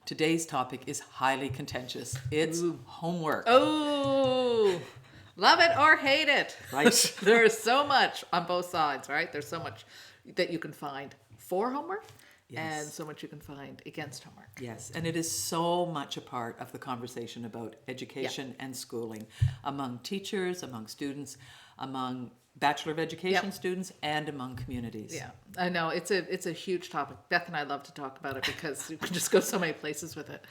Today's topic is highly contentious. It's homework. Oh, love it or hate it. Right. There's so much on both sides, right? There's so much that you can find for homework and Yes. so much you can find against homework. Yes, and it is so much a part of the conversation about education and schooling among teachers, among students, among Bachelor of Education Yep. students, and among communities. Yeah, I know it's a huge topic. Beth and I love to talk about it because you can just go so many places with it.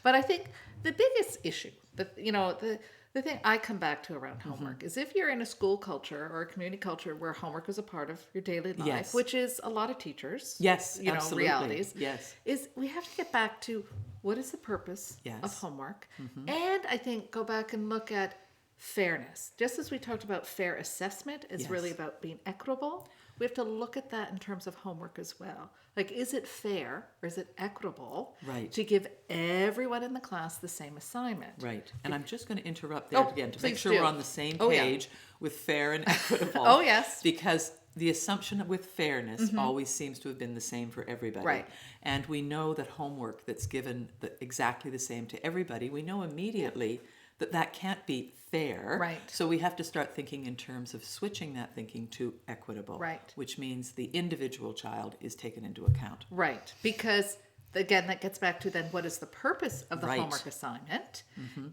But I think the biggest issue, the thing I come back to around homework is if you're in a school culture or a community culture where homework is a part of your daily life, Yes. which is a lot of teachers, Yes, absolutely. realities, Yes. is we have to get back to what is the purpose Yes. of homework, and I think go back and look at fairness. Just as we talked about fair assessment is really Yes. about being equitable, we have to look at that in terms of homework as well. Like, is it fair or is it equitable Right. to give everyone in the class the same assignment? Right. And I'm just going to interrupt there Oh, again to make please sure do. we're on the same Oh, yeah. page with fair and equitable. Oh, yes. Because the assumption with fairness always seems to have been the same for everybody. Right. And we know that homework that's given exactly the same to everybody, we know immediately that can't be fair. Right. So we have to start thinking in terms of switching that thinking to equitable. Right. Which means the individual child is taken into account. Right. Because again, that gets back to then what is the purpose of the Right. homework assignment?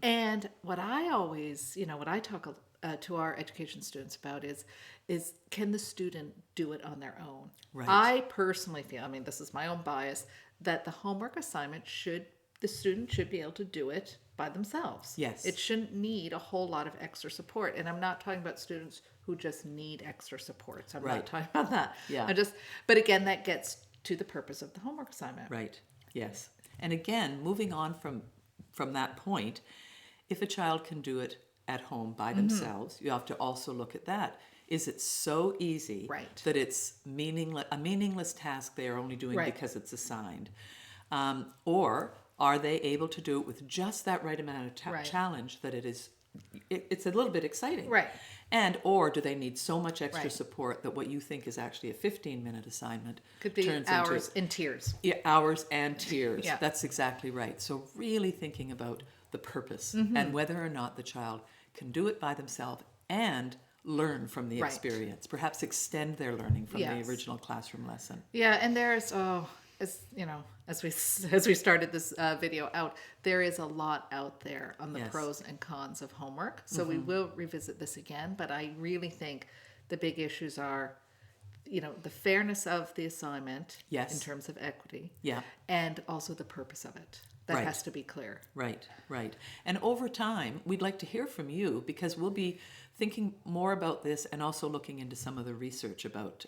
And what I always, what I talk to our education students about is can the student do it on their own? Right. I personally feel, I mean, this is my own bias, that the homework assignment the student should be able to do it by themselves. Yes. It shouldn't need a whole lot of extra support. And I'm not talking about students who just need extra support. So I'm Right. not talking about that. Yeah. But again, that gets to the purpose of the homework assignment. Right. Yes. And again, moving on from that point, if a child can do it at home by themselves, you have to also look at that. Is it so easy Right. that it's a meaningless task they are only doing Right. because it's assigned? Or are they able to do it with just that right amount of Right. challenge that it's a little bit exciting? Right. And or do they need so much extra Right. support that what you think is actually a 15-minute assignment Could be turns hours into in tears. hours and tears. Yeah. That's exactly right. So really thinking about the purpose Mm-hmm. and whether or not the child can do it by themselves and learn from the Right. experience, perhaps extend their learning from Yes. the original classroom lesson. Yeah, and there's as we started this video out, there is a lot out there on the Yes. pros and cons of homework. So we will revisit this again, but I really think the big issues are, the fairness of the assignment Yes. in terms of equity, Yeah. and also the purpose of it. That Right. has to be clear. Right, right. And over time, we'd like to hear from you because we'll be thinking more about this and also looking into some of the research about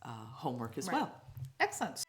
homework as Right. well. Excellent.